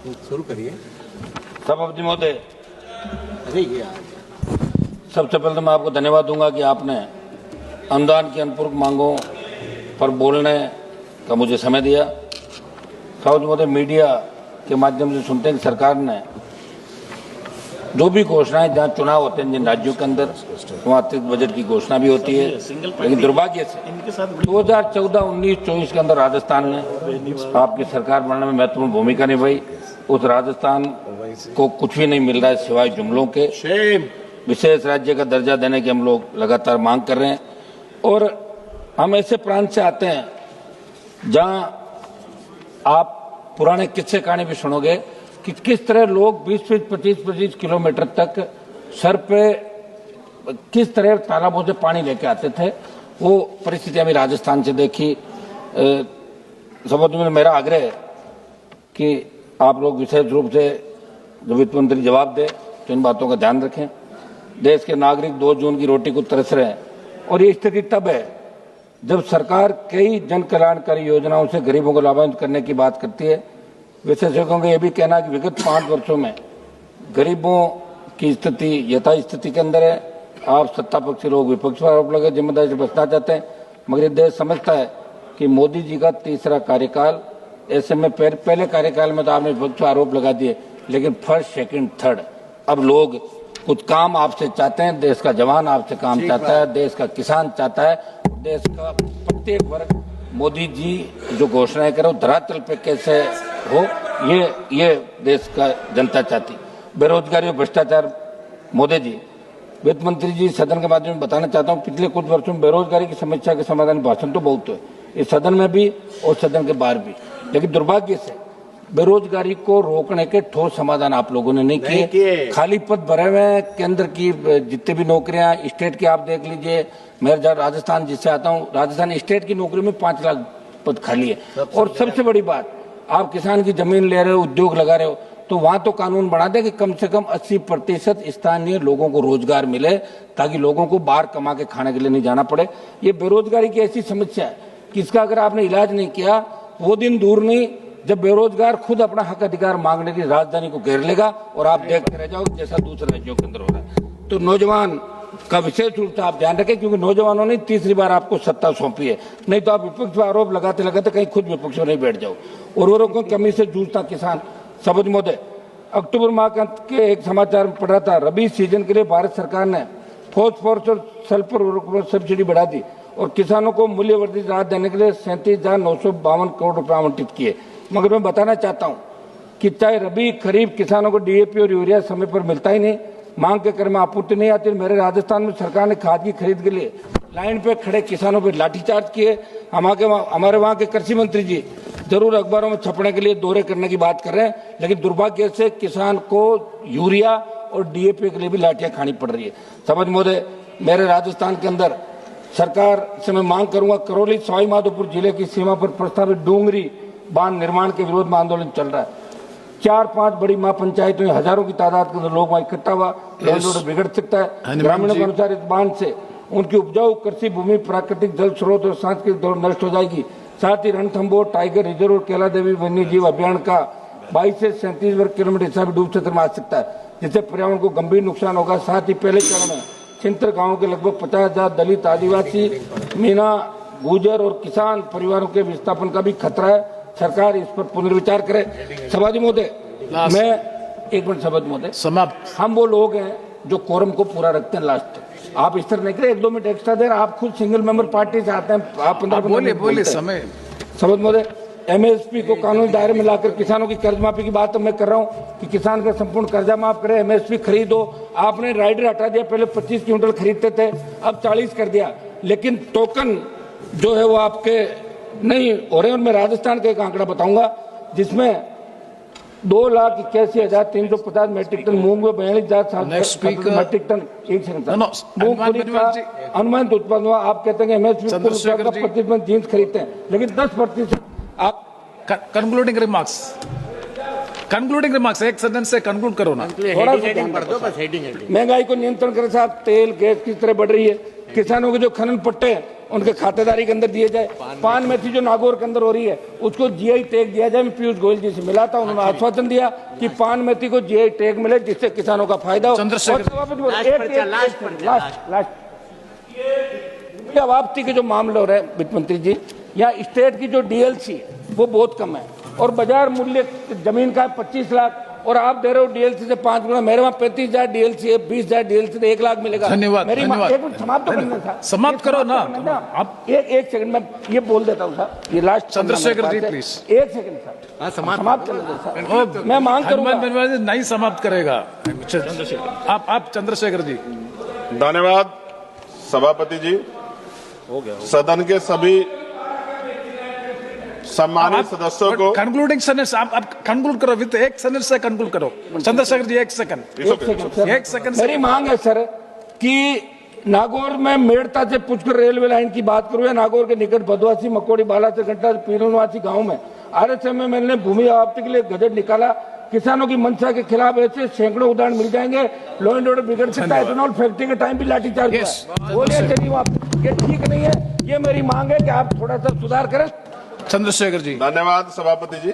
शुरू करिए। सभापति महोदय, अरे ये सबसे पहले तो मैं आपको धन्यवाद दूंगा कि आपने अनुदान की अनुपूरक मांगों पर बोलने का मुझे समय दिया। सभापति महोदय, मीडिया के माध्यम से सुनते हैं कि सरकार ने जो भी घोषणाएं, जहां चुनाव होते हैं जिन राज्यों के अंदर, वहां अतिरिक्त बजट की घोषणा भी होती है, लेकिन दुर्भाग्य से 2014-19-24 के अंदर राजस्थान ने आपकी सरकार बनने में महत्वपूर्ण भूमिका निभाई। उस राजस्थान को कुछ भी नहीं मिल रहा है सिवाय जुमलों के। विशेष राज्य का दर्जा देने की हम लोग लगातार मांग कर रहे हैं और हम ऐसे प्रांत से आते हैं जहां आप पुराने किस्से कहानी भी सुनोगे कि किस तरह लोग 20-25 किलोमीटर तक सर पे किस तरह तालाबों से पानी लेके आते थे। वो परिस्थितियां भी राजस्थान से देखी। सभापति में मेरा आग्रह है कि आप लोग विशेष रूप से जो वित्त मंत्री जवाब दे तो इन बातों का ध्यान रखें। देश के नागरिक 2 जून की रोटी को तरस रहे हैं और ये स्थिति तब है जब सरकार कई जन कल्याणकारी योजनाओं से गरीबों को लाभान्वित करने की बात करती है। विशेषज्ञों का यह भी कहना है कि विगत 5 वर्षों में गरीबों की स्थिति यथास्थिति के अंदर है। आप सत्ता पक्षी लोग विपक्ष पर आरोप लगे जिम्मेदारी से बचना चाहते हैं, मगर ये देश समझता है कि मोदी जी का तीसरा कार्यकाल, ऐसे में पहले कार्यकाल में तो आपने विपक्ष पर आरोप लगा दिए, लेकिन फर्स्ट, सेकंड, थर्ड अब लोग कुछ काम आपसे चाहते हैं। देश का जवान आपसे काम चाहता है, देश का किसान चाहता है, देश का प्रत्येक वर्ग मोदी जी जो घोषणाएं करो धरातल पे कैसे हो, ये देश का जनता चाहती। बेरोजगारी और भ्रष्टाचार, मोदी जी, वित्त मंत्री जी, सदन के माध्यम से बताना चाहता हूं, पिछले कुछ वर्षों में बेरोजगारी की समस्या के समाधान भाषण तो बहुत है, इस सदन में भी और सदन के बाहर भी, लेकिन दुर्भाग्य से बेरोजगारी को रोकने के ठोस समाधान आप लोगों ने नहीं किए। खाली पद भरे हुए हैं। केंद्र की जितने भी नौकरियां, स्टेट की आप देख लीजिए, मैं राजस्थान जिससे आता हूं, राजस्थान स्टेट की नौकरी में 5 लाख पद खाली है। और सबसे बड़ी बात, आप किसान की जमीन ले रहे हो, उद्योग लगा रहे हो, तो वहां तो कानून बना दे कि कम से कम 80% स्थानीय लोगों को रोजगार मिले, ताकि लोगों को बाहर कमा के खाने के लिए नहीं जाना पड़े। ये बेरोजगारी की ऐसी समस्या है कि इसका अगर आपने इलाज नहीं किया, वो दिन दूर नहीं जब बेरोजगार खुद अपना हक अधिकार मांगने की राजधानी को घेर लेगा और आप देखते रह जाओगे जैसा दूसरे राज्यों के अंदर हो रहा है। तो नौजवान का विशेष रूप से आप ध्यान रखें, क्योंकि नौजवानों ने तीसरी बार आपको सत्ता सौंपी है। नहीं तो आप विपक्ष पर आरोप लगाते लगाते कहीं खुद विपक्ष में नहीं बैठ जाओ। उर्वरकों की कमी से जूझता किसान। सभापति महोदय, अक्टूबर माह के एक समाचार में पढ़ रहा था, रबी सीजन के लिए भारत सरकार ने फॉस्फोरस और सल्फर उर्वरकों पर सब्सिडी बढ़ा दी और किसानों को मूल्यवर्धित राहत देने के लिए 37,952 करोड़ रुपए आवंटित किए। मगर मैं बताना चाहता हूं कि चाहे रबी खरीफ किसानों को डीएपी और यूरिया समय पर मिलता ही नहीं, मांग के क्रम में आपूर्ति नहीं आती। मेरे राजस्थान में सरकार ने खाद की खरीद के लिए लाइन पे खड़े किसानों पर लाठीचार्ज किए। हमारे वहां के कृषि मंत्री जी जरूर अखबारों में छपने के लिए दौरे करने की बात कर रहे हैं, लेकिन दुर्भाग्य से किसान को यूरिया और डीएपी के लिए भी लाठियां खानी पड़ रही है। सभापति महोदय, मेरे राजस्थान के अंदर सरकार से मैं मांग करूंगा, करौली सवाई माधोपुर जिले की सीमा पर प्रस्तावित डूंगरी बांध निर्माण के विरोध में आंदोलन चल रहा है। 4-5 बड़ी महापंचायतों में हजारों की तादाद के अंदर लोग वहां इकट्ठा हुआ, बिगड़ सकता है। ग्रामीणों के अनुसार इस बांध से उनकी उपजाऊ कृषि भूमि, प्राकृतिक जल स्रोत और सांस्कृतिक दौड़ नष्ट हो जाएगी। साथ ही रणथंभौर टाइगर रिजर्व और कैला देवी वन्य जीव अभियान का 22 से 37 वर्ग किलोमीटर हिस्सा भी डूब क्षेत्र में आ सकता है, जिससे पर्यावरण को गंभीर नुकसान होगा। साथ ही पहले चरण में छिंतर गाँव के लगभग 50,000 दलित, आदिवासी, मीना, गुर्जर और किसान परिवारों के विस्थापन का भी खतरा है। सरकार इस पर पुनर्विचार करे। सभापति महोदय, मैं एक मिनट, सभापति महोदय, समाप्त। हम वो लोग हैं जो कोरम को पूरा रखते हैं लास्ट तक। आप इस तरह नहीं करें, 1-2 मिनट एक्स्ट्रा देर, आप खुद सिंगल मेंबर पार्टी से आते हैं, आप 15 बोले समय। सभापति महोदय, एमएसपी को कानूनी दायरे में लाकर किसानों की कर्ज माफी की बात तो मैं कर रहा हूँ कि किसान का संपूर्ण कर्जा माफ करे, एमएसपी खरीदो। आपने राइडर हटा दिया, पहले 25 क्विंटल खरीदते थे, अब 40 कर दिया, लेकिन टोकन जो है वो आपके नहीं हो रहे। और मैं राजस्थान का एक आंकड़ा बताऊंगा जिसमें 2,81,350 मेट्रिक टन मूंग में 42,000 मेट्रिक टन मूंगफली का अनुमानित उत्पादन हुआ। आप कहते हैं एमएसपी 25% जीन्स खरीदते हैं, लेकिन 10% आप कंक्लूडिंग रिमार्क्स एक सेंटेंस से कंक्लूड करो ना। महंगाई को नियंत्रण करें साहब, तेल गैस किस तरह बढ़ रही है, किसानों के जो खनन पट्टे हैं उनके खातेदारी के अंदर दिए जाए। पान मेथी जो नागौर के अंदर हो रही है उसको जीआई टैग दिया जाए। मैं पीयूष गोयल जी से मिला था, उन्होंने आश्वासन दिया कि पान मेथी को जीआई टैग मिले जिससे किसानों का फायदा हो। लास्ट वापसी के जो मामले हो रहे हैं वित्त मंत्री जी, यहाँ स्टेट की जो डीएलसी है वो बहुत कम है और बाजार मूल्य जमीन का 25 लाख और आप दे रहे हो डीएलसी से 5 गुना। मेरे वहाँ 35,000 डीएलसी है, 20,000 डीएलसी से 1 लाख मिलेगा। धन्यवाद, मेरी धन्यवाद। एक मिनट समाप्त तो करना था, समाप्त करो ना आप। एक सेकंड में ये बोल देता हूँ साहब, ये लास्ट चंद्रशेखर जी प्लीज, एक सेकंड साहब, समाप्त करना साहब, मैं मांग करूंगा। नहीं समाप्त करेगा आप चंद्रशेखर जी। धन्यवाद सभापति जी। सदन के सभी सम्मानित सदस्यों को कंक्लूडिंग सेंटेंस आप कंक्लूड करो, विद एक सेंटेंस से कंक्लूड करो। चंद्रशेखर जी एक सेकंड एक सेकंड। मेरी मांग है सर कि नागौर में मेड़ता से पुष्कर रेलवे लाइन की बात करूं या नागौर के निकट भदवासी मकोड़ी बाला से घंटा पीरनवासी गांव में आरएसएम में मैंने भूमि आपत्ति के लिए गजट निकाला। किसानों की मंशा के खिलाफ ऐसे सैकड़ों उदाहरण मिल जाएंगे। लॉ एंड ऑर्डर बिगड़ सकता है। एथेनॉल फैक्ट्री के टाइम भी लाठीचार्ज हुआ। बोलिए चलिए आप, ये ठीक नहीं है। ये मेरी मांग है कि आप थोड़ा सा सुधार करें। चंद्रशेखर जी। धन्यवाद सभापति जी।